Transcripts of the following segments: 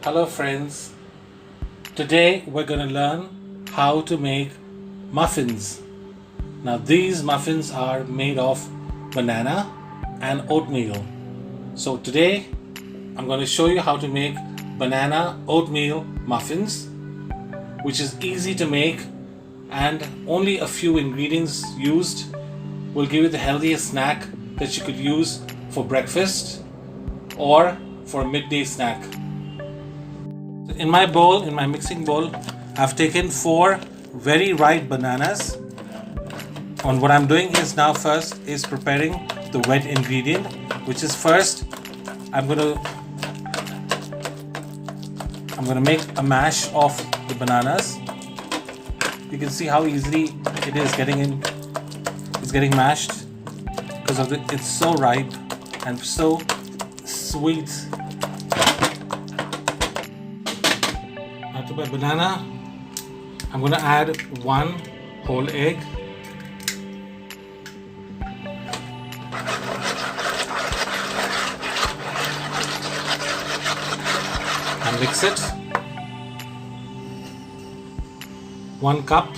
Hello friends, today we're going to learn how to make muffins. Now these muffins are made of banana and oatmeal. So today I'm going to show you how to make banana oatmeal muffins, which is easy to make and only a few ingredients used will give you the healthiest snack that you could use for breakfast or for a midday snack. In my bowl, in my mixing bowl, I've taken 4 very ripe bananas. And what I'm doing is now first is preparing the wet ingredient, which is first I'm gonna make a mash of the bananas. You can see how easily it is getting mashed because of it's so ripe and so sweet. Now to my banana, I'm going to add 1 whole egg. And mix it. 1 cup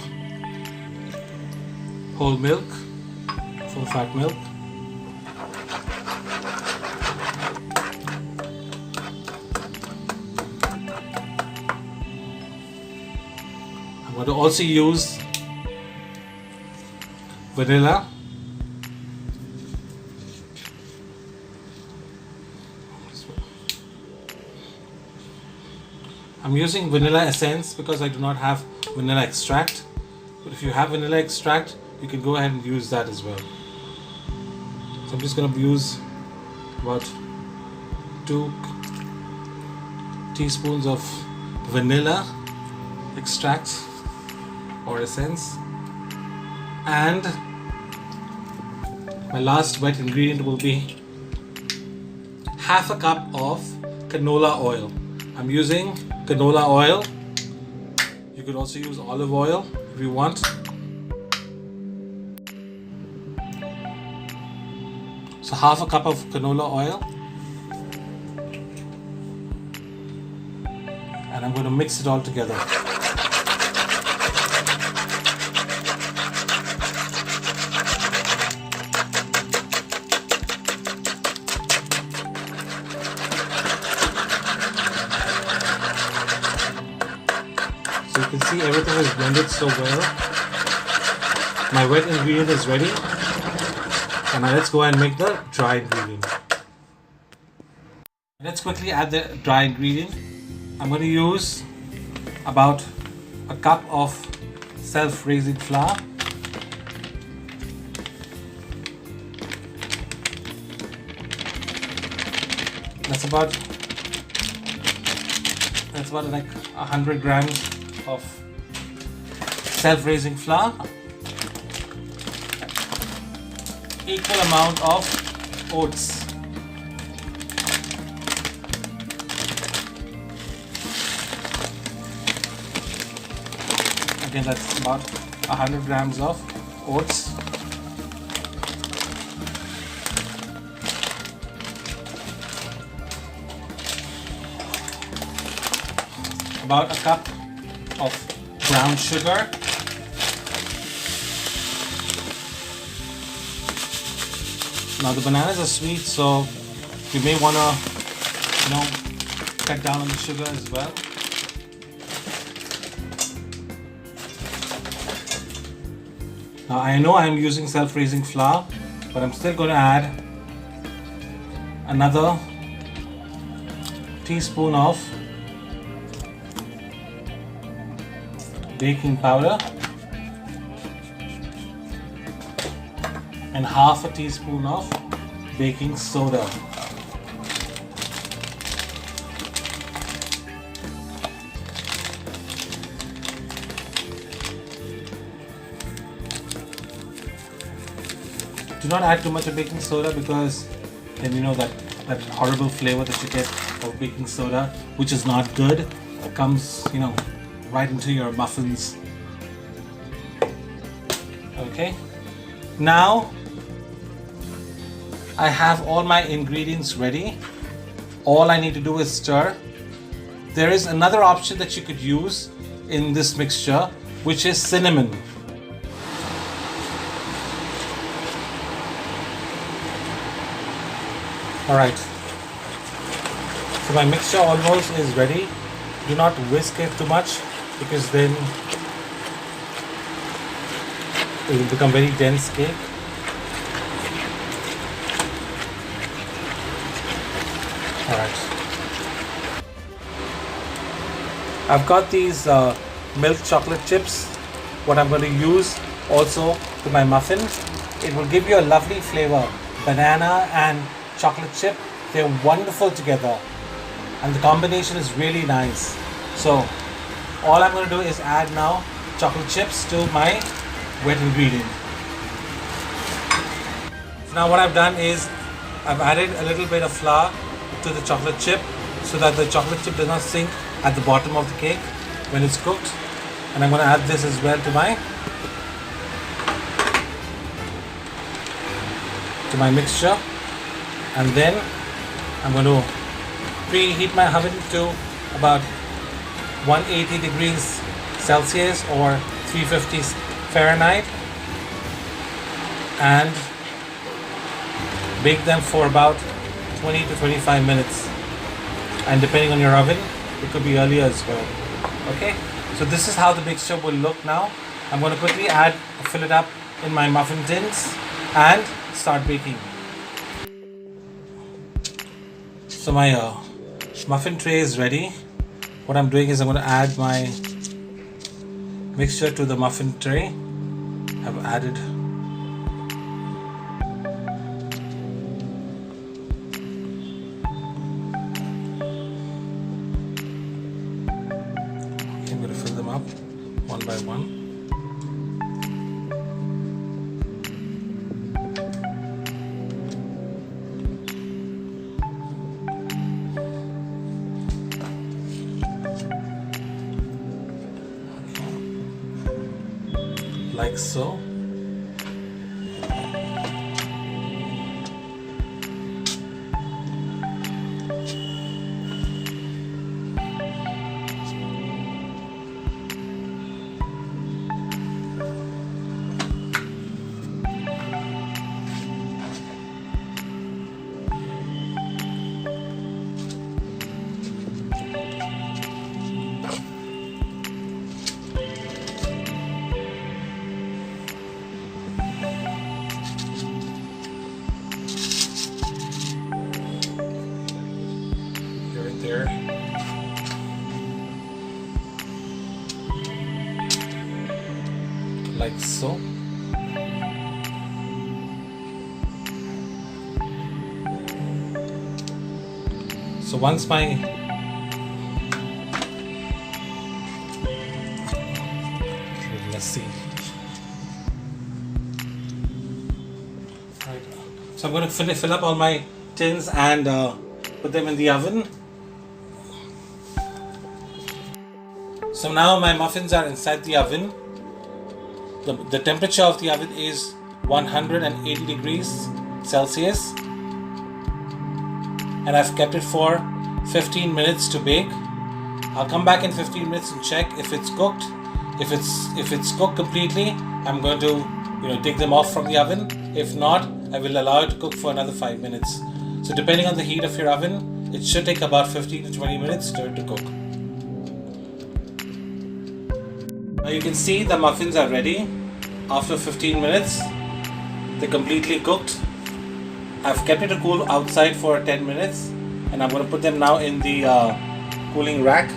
whole milk, full fat milk. I'm going to also use vanilla. I'm using vanilla essence because I do not have vanilla extract. But if you have vanilla extract, you can go ahead and use that as well. So I'm just going to use about 2 teaspoons of vanilla extract or essence, and my last wet ingredient will be half a cup of canola oil. I'm using canola oil. You could also use olive oil if you want. So half a cup of canola oil, and I'm going to mix it all together. So you can see everything is blended so well. My wet ingredient is ready. And now let's go and make the dry ingredient. Let's quickly add the dry ingredient. I'm going to use about a cup of self-raising flour. That's about like 100 grams of self-raising flour. Equal amount of oats. Again, that's about 100 grams of oats. About a cup of brown sugar. Now the bananas are sweet, so you may want to, cut down on the sugar as well. Now I know I'm using self-raising flour, but I'm still going to add another teaspoon of baking powder and half a teaspoon of baking soda. Do not add too much of baking soda because then that horrible flavor that you get of baking soda, which is not good, comes right into your muffins. Okay, now I have all my ingredients ready. All I need to do is stir there is another option that you could use in this mixture, which is cinnamon. Alright, so my mixture almost is ready. Do not whisk it too much because then it will become very dense cake. Alright, I've got these milk chocolate chips. What I'm going to use also to my muffin. It will give you a lovely flavor. Banana and chocolate chip, they're wonderful together and the combination is really nice. So all I'm going to do is add now chocolate chips to my wet ingredient. So now what I've done is I've added a little bit of flour to the chocolate chip so that the chocolate chip does not sink at the bottom of the cake when it's cooked. And I'm going to add this as well to my mixture. And then I'm going to preheat my oven to about 180 degrees Celsius or 350 Fahrenheit and bake them for about 20 to 25 minutes. And depending on your oven, it could be earlier as well. Okay, so this is how the mixture will look now. I'm going to quickly fill it up in my muffin tins and start baking. So my muffin tray is ready. What I'm doing is I'm going to add my mixture to the muffin tray. I've added I'm going to fill them up one by one. Like so. There. Like so. So once my let's see. Right. So I'm going to fill up all my tins and put them in the oven. So now my muffins are inside the oven. The temperature of the oven is 180 degrees Celsius. And I've kept it for 15 minutes to bake. I'll come back in 15 minutes and check if it's cooked. If it's cooked completely, I'm going to take them off from the oven. If not, I will allow it to cook for another 5 minutes. So depending on the heat of your oven, it should take about 15 to 20 minutes to cook. Now you can see the muffins are ready after 15 minutes. They're completely cooked. I've kept it to cool outside for 10 minutes and I'm going to put them now in the cooling rack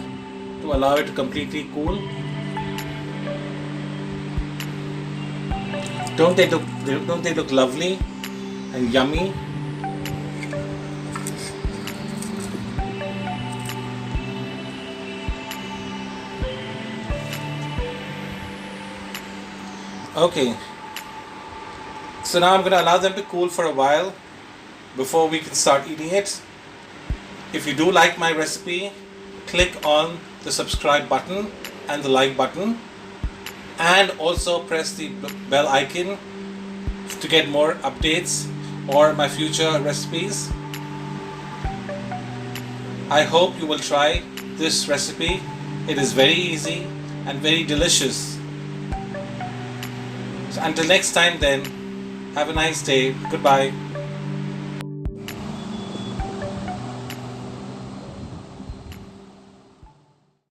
to allow it to completely cool. Don't they look lovely and yummy? Okay, so now I'm going to allow them to cool for a while before we can start eating it. If you do like my recipe, click on the subscribe button and the like button, and also press the bell icon to get more updates or my future recipes. I hope you will try this recipe. It is very easy and very delicious. So until next time then, have a nice day. Goodbye.